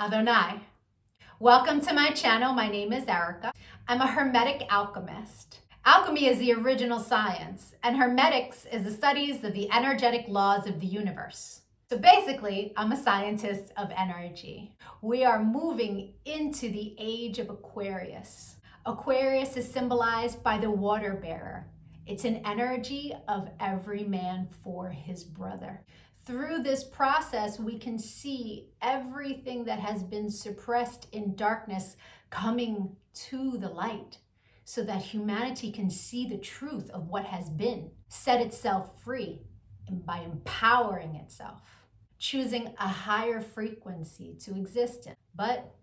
Adonai. Welcome to my channel. My name is Erica. I'm a Hermetic alchemist. Alchemy is the original science, and Hermetics is the studies of the energetic laws of the universe. So basically, I'm a scientist of energy. We are moving into the age of Aquarius. Aquarius is symbolized by the water bearer. It's an energy of every man for his brother. Through this process, we can see everything that has been suppressed in darkness coming to the light so that humanity can see the truth of what has been, set itself free, and by empowering itself, choosing a higher frequency to exist in. But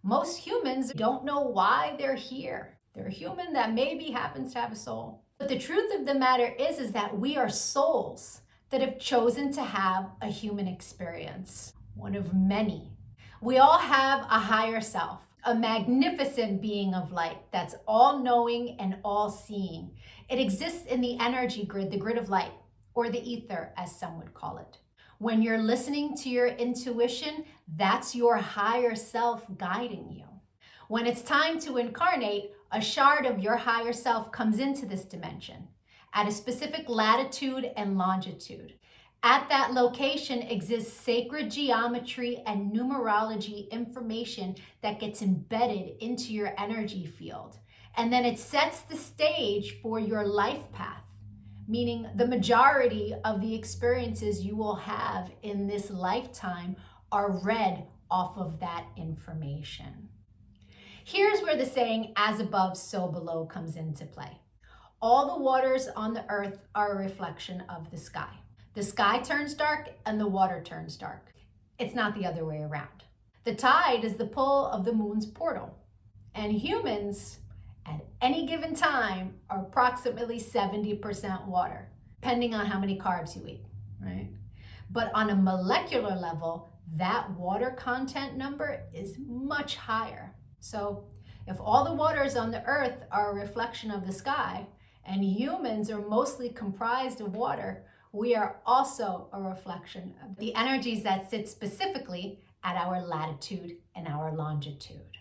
most humans don't know why they're here. They're a human that maybe happens to have a soul. But the truth of the matter is that we are souls that have chosen to have a human experience, one of many. We all have a higher self, a magnificent being of light that's all-knowing and all-seeing. It exists in the energy grid, the grid of light, or the ether, as some would call it. When you're listening to your intuition, that's your higher self guiding you. When it's time to incarnate, a shard of your higher self comes into this dimension at a specific latitude and longitude. At that location exists sacred geometry and numerology information that gets embedded into your energy field. And then it sets the stage for your life path, meaning the majority of the experiences you will have in this lifetime are read off of that information. Here's where the saying, as above, so below, comes into play. All the waters on the earth are a reflection of the sky. The sky turns dark and the water turns dark. It's not the other way around. The tide is the pull of the moon's portal. And humans, at any given time, are approximately 70% water, depending on how many carbs you eat, right? But on a molecular level, that water content number is much higher. So if all the waters on the earth are a reflection of the sky, and humans are mostly comprised of water, we are also a reflection of the energies that sit specifically at our latitude and our longitude.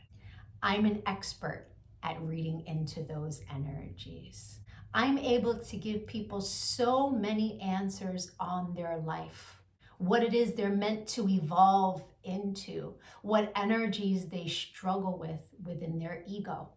I'm an expert at reading into those energies. I'm able to give people so many answers on their life, what it is they're meant to evolve into, what energies they struggle with within their ego.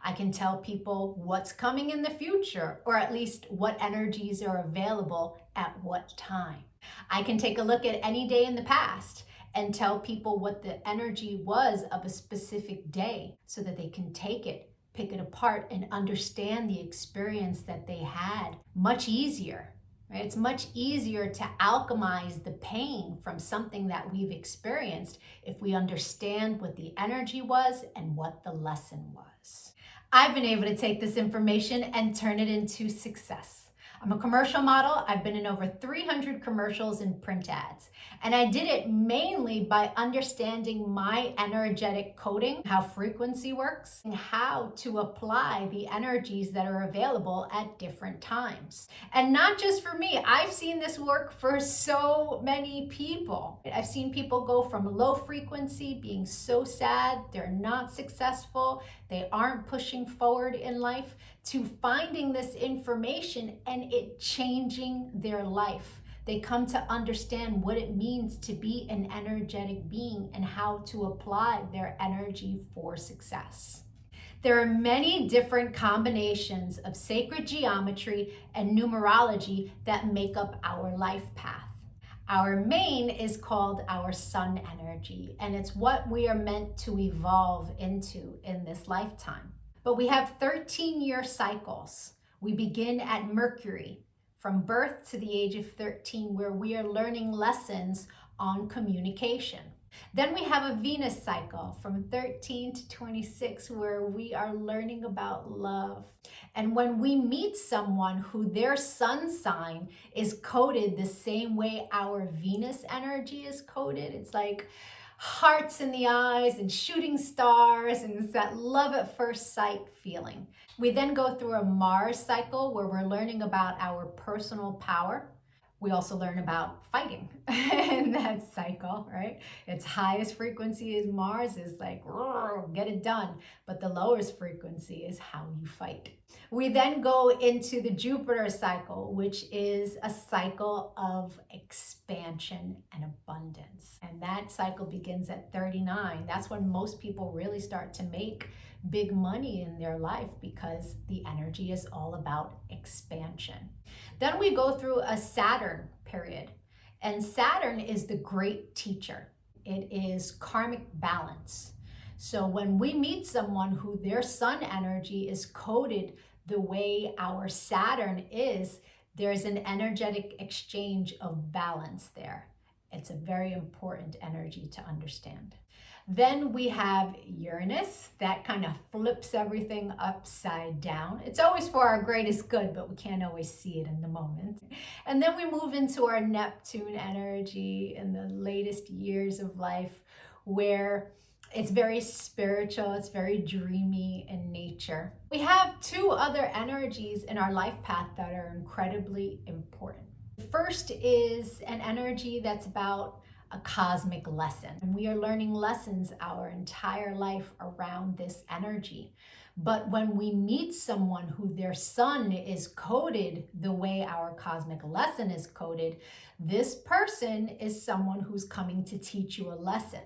I can tell people what's coming in the future, or at least what energies are available at what time. I can take a look at any day in the past and tell people what the energy was of a specific day so that they can take it, pick it apart, and understand the experience that they had much easier. Right? It's much easier to alchemize the pain from something that we've experienced if we understand what the energy was and what the lesson was. I've been able to take this information and turn it into success. I'm a commercial model. I've been in over 300 commercials and print ads. And I did it mainly by understanding my energetic coding, how frequency works, and how to apply the energies that are available at different times. And not just for me, I've seen this work for so many people. I've seen people go from low frequency, being so sad, they're not successful, they aren't pushing forward in life, to finding this information and it changing their life. They come to understand what it means to be an energetic being and how to apply their energy for success. There are many different combinations of sacred geometry and numerology that make up our life path. Our main is called our sun energy, and it's what we are meant to evolve into in this lifetime. But we have 13-year cycles. We begin at Mercury, from birth to the age of 13, where we are learning lessons on communication. Then we have a Venus cycle from 13 to 26, where we are learning about love. And when we meet someone who their sun sign is coded the same way our Venus energy is coded, it's like hearts in the eyes and shooting stars, and it's that love at first sight feeling. We then go through a Mars cycle where we're learning about our personal power. We also learn about fighting in that cycle, right? Its highest frequency is Mars, is like, get it done. But the lowest frequency is how you fight. We then go into the Jupiter cycle, which is a cycle of expansion and abundance. And that cycle begins at 39. That's when most people really start to make big money in their life, because the energy is all about expansion. Then we go through a Saturn period, and Saturn is the great teacher. It is karmic balance. So when we meet someone who their sun energy is coded the way our Saturn is, there's an energetic exchange of balance there. It's a very important energy to understand. Then we have Uranus, that kind of flips everything upside down. It's always for our greatest good, but we can't always see it in the moment. And then we move into our Neptune energy in the latest years of life, where it's very spiritual, it's very dreamy in nature. We have two other energies in our life path that are incredibly important. The first is an energy that's about a cosmic lesson. And we are learning lessons our entire life around this energy. But when we meet someone who their sun is coded the way our cosmic lesson is coded, this person is someone who's coming to teach you a lesson.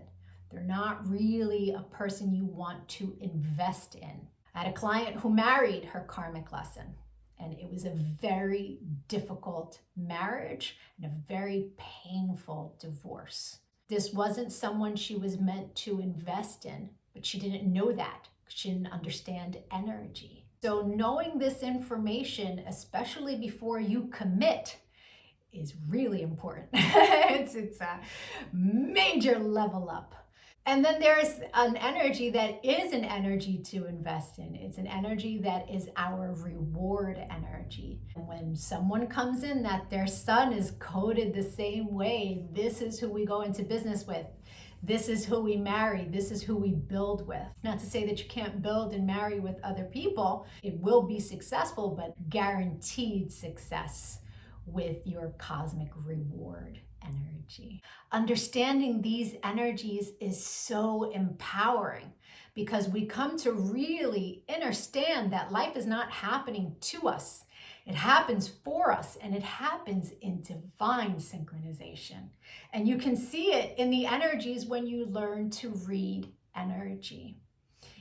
They're not really a person you want to invest in. I had a client who married her karmic lesson, and it was a very difficult marriage and a very painful divorce. This wasn't someone she was meant to invest in, but she didn't know that. She didn't understand energy. So knowing this information, especially before you commit, is really important. It's a major level up. And then there's an energy that is an energy to invest in. It's an energy that is our reward energy. And when someone comes in that their sun is coded the same way, this is who we go into business with. This is who we marry. This is who we build with. Not to say that you can't build and marry with other people. It will be successful, but guaranteed success with your cosmic reward energy. Understanding these energies is so empowering, because we come to really understand that life is not happening to us. It happens for us, and it happens in divine synchronization. And you can see it in the energies when you learn to read energy.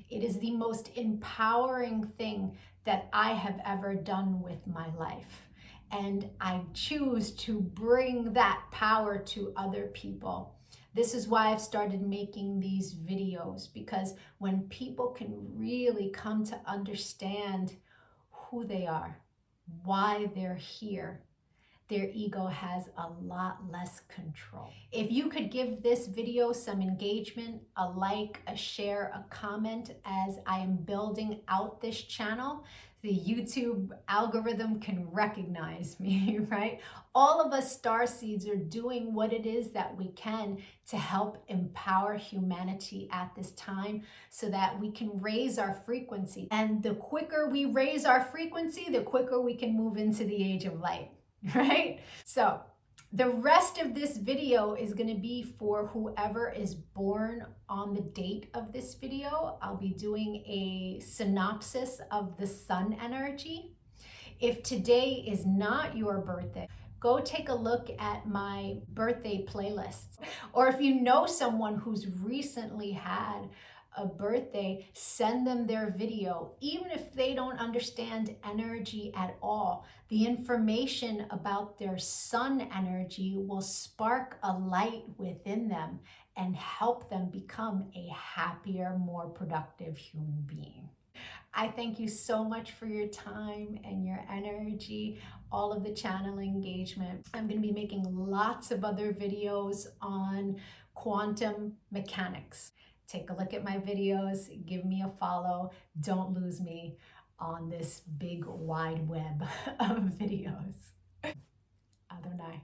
It is the most empowering thing that I have ever done with my life. And I choose to bring that power to other people. This is why I've started making these videos, because when people can really come to understand who they are, why they're here, their ego has a lot less control. If you could give this video some engagement, a like, a share, a comment, as I am building out this channel, the YouTube algorithm can recognize me, right? All of us starseeds are doing what it is that we can to help empower humanity at this time, so that we can raise our frequency. And the quicker we raise our frequency, the quicker we can move into the age of light, right? So the rest of this video is going to be for whoever is born on the date of this video. I'll be doing a synopsis of the sun energy. If today is not your birthday, go take a look at my birthday playlists. Or if you know someone who's recently had a birthday, send them their video. Even if they don't understand energy at all, the information about their sun energy will spark a light within them and help them become a happier, more productive human being. I thank you so much for your time and your energy, all of the channel engagement. I'm going to be making lots of other videos on quantum mechanics. Take a look at my videos, give me a follow. Don't lose me on this big wide web of videos. Adonai.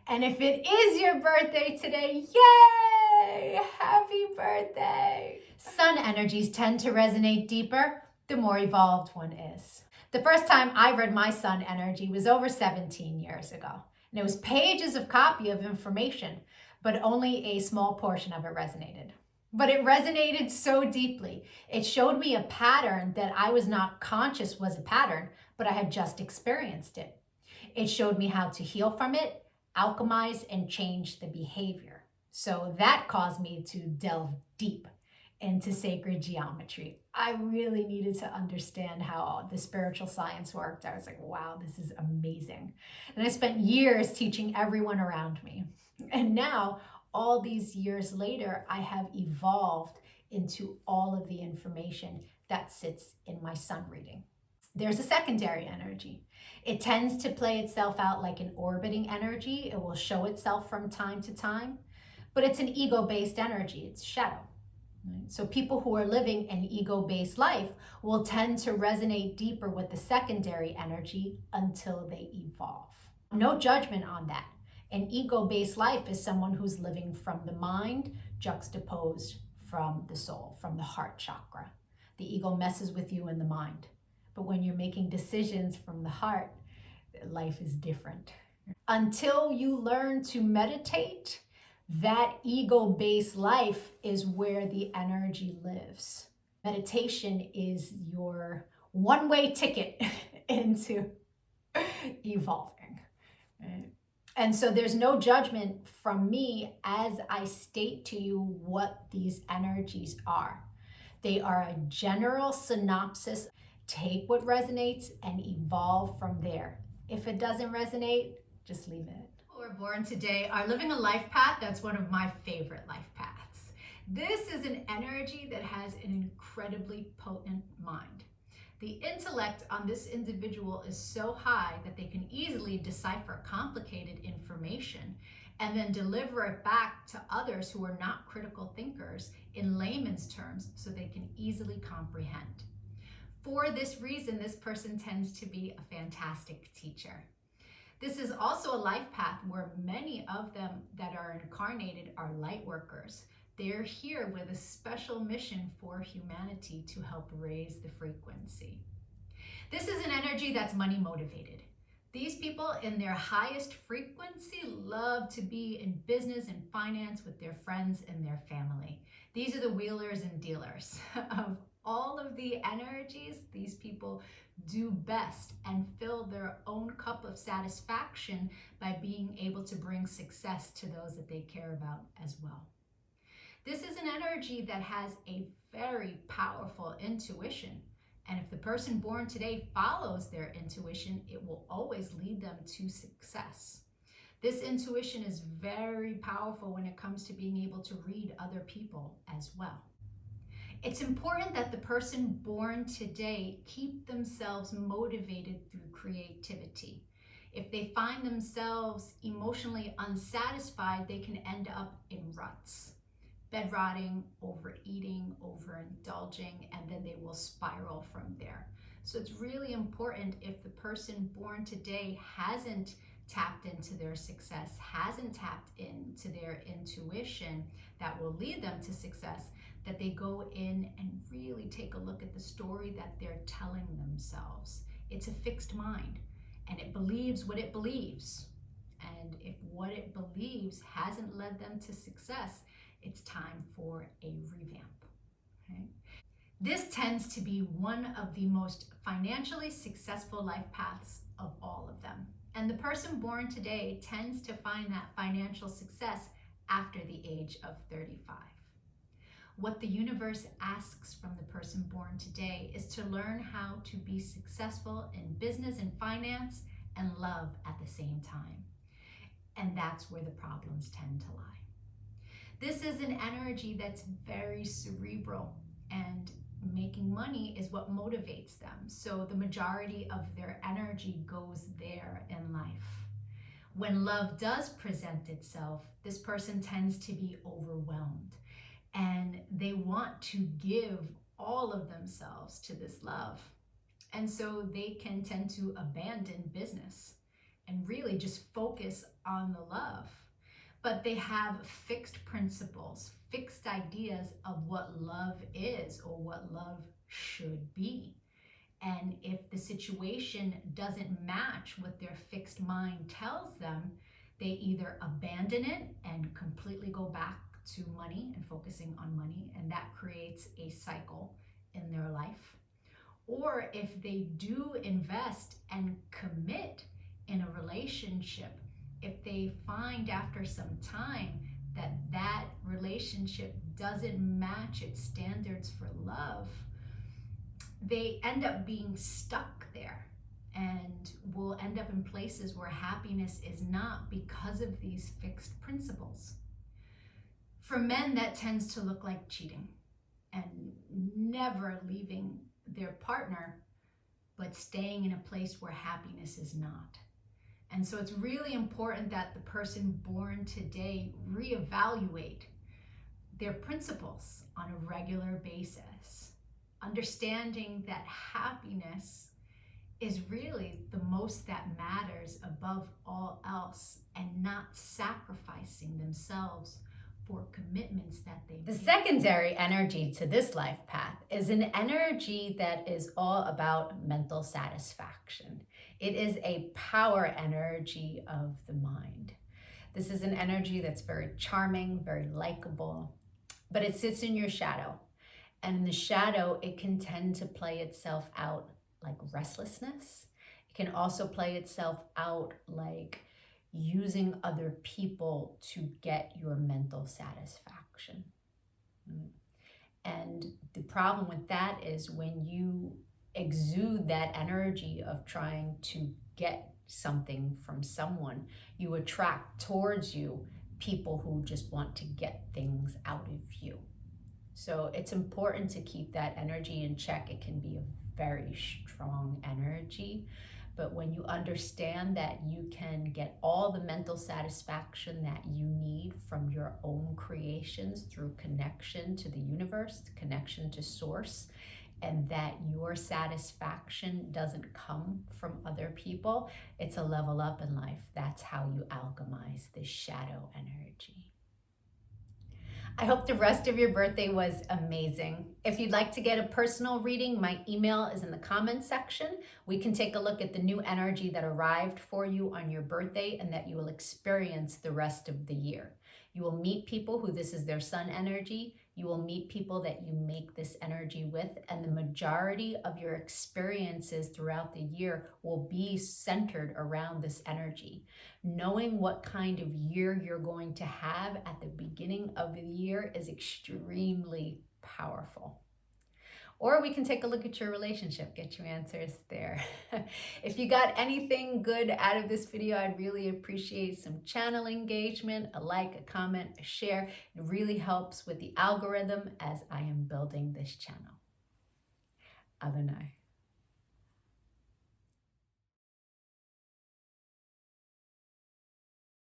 And if it is your birthday today, yay! Happy birthday! Sun energies tend to resonate deeper the more evolved one is. The first time I read my sun energy was over 17 years ago. And it was pages of copy of information, but only a small portion of it resonated. But it resonated so deeply. It showed me a pattern that I was not conscious was a pattern, but I had just experienced it. It showed me how to heal from it, alchemize, and change the behavior. So that caused me to delve deep into sacred geometry. I really needed to understand how the spiritual science worked. I was like, wow, this is amazing. And I spent years teaching everyone around me. And now, all these years later, I have evolved into all of the information that sits in my sun reading. There's a secondary energy. It tends to play itself out like an orbiting energy. It will show itself from time to time, but it's an ego-based energy. It's shadow. Right? So people who are living an ego-based life will tend to resonate deeper with the secondary energy until they evolve. No judgment on that. An ego-based life is someone who's living from the mind juxtaposed from the soul, from the heart chakra. The ego messes with you in the mind. But when you're making decisions from the heart, life is different. Until you learn to meditate, that ego-based life is where the energy lives. Meditation is your one-way ticket into evolving. Right? And so there's no judgment from me as I state to you what these energies are. They are a general synopsis. Take what resonates and evolve from there. If it doesn't resonate, just leave it. People who are born today are living a life path that's one of my favorite life paths. This is an energy that has an incredibly potent mind. The intellect on this individual is so high that they can easily decipher complicated information and then deliver it back to others who are not critical thinkers in layman's terms so they can easily comprehend. For this reason, this person tends to be a fantastic teacher. This is also a life path where many of them that are incarnated are light workers. They're here with a special mission for humanity to help raise the frequency. This is an energy that's money motivated. These people in their highest frequency love to be in business and finance with their friends and their family. These are the wheelers and dealers. Of all of the energies, these people do best and fill their own cup of satisfaction by being able to bring success to those that they care about as well. This is an energy that has a very powerful intuition. And if the person born today follows their intuition, it will always lead them to success. This intuition is very powerful when it comes to being able to read other people as well. It's important that the person born today keep themselves motivated through creativity. If they find themselves emotionally unsatisfied, they can end up in ruts. Bed rotting, overeating, overindulging, and then they will spiral from there. So it's really important if the person born today hasn't tapped into their success, hasn't tapped into their intuition that will lead them to success, that they go in and really take a look at the story that they're telling themselves. It's a fixed mind, and it believes what it believes. And if what it believes hasn't led them to success, it's time for a revamp. Okay? This tends to be one of the most financially successful life paths of all of them. And the person born today tends to find that financial success after the age of 35. What the universe asks from the person born today is to learn how to be successful in business and finance and love at the same time. And that's where the problems tend to lie. This is an energy that's very cerebral, and making money is what motivates them. So the majority of their energy goes there in life. When love does present itself, this person tends to be overwhelmed, and they want to give all of themselves to this love. And so they can tend to abandon business and really just focus on the love. But they have fixed principles, fixed ideas of what love is or what love should be. And if the situation doesn't match what their fixed mind tells them, they either abandon it and completely go back to money and focusing on money, and that creates a cycle in their life. Or if they do invest and commit in a relationship, if they find after some time that that relationship doesn't match its standards for love, they end up being stuck there and will end up in places where happiness is not, because of these fixed principles. For men, that tends to look like cheating and never leaving their partner, but staying in a place where happiness is not. And so it's really important that the person born today reevaluate their principles on a regular basis, understanding that happiness is really the most that matters above all else, and not sacrificing themselves for commitments that they The make. secondary energy to this life path is an energy that is all about mental satisfaction. It is a power energy of the mind. This is an energy that's very charming, very likable, but it sits in your shadow. And in the shadow, it can tend to play itself out like restlessness. It can also play itself out like using other people to get your mental satisfaction. And the problem with that is when you exude that energy of trying to get something from someone, you attract towards you people who just want to get things out of you. So it's important to keep that energy in check. It can be a very strong energy, but when you understand that you can get all the mental satisfaction that you need from your own creations through connection to the universe, connection to source, and that your satisfaction doesn't come from other people, it's a level up in life. That's how you alchemize this shadow energy. I hope the rest of your birthday was amazing. If you'd like to get a personal reading, my email is in the comments section. We can take a look at the new energy that arrived for you on your birthday and that you will experience the rest of the year. You will meet people who this is their sun energy. You will meet people that you make this energy with, and the majority of your experiences throughout the year will be centered around this energy. Knowing what kind of year you're going to have at the beginning of the year is extremely powerful. Or we can take a look at your relationship, get your answers there. If you got anything good out of this video, I'd really appreciate some channel engagement, a like, a comment, a share. It really helps with the algorithm as I am building this channel. Adonai.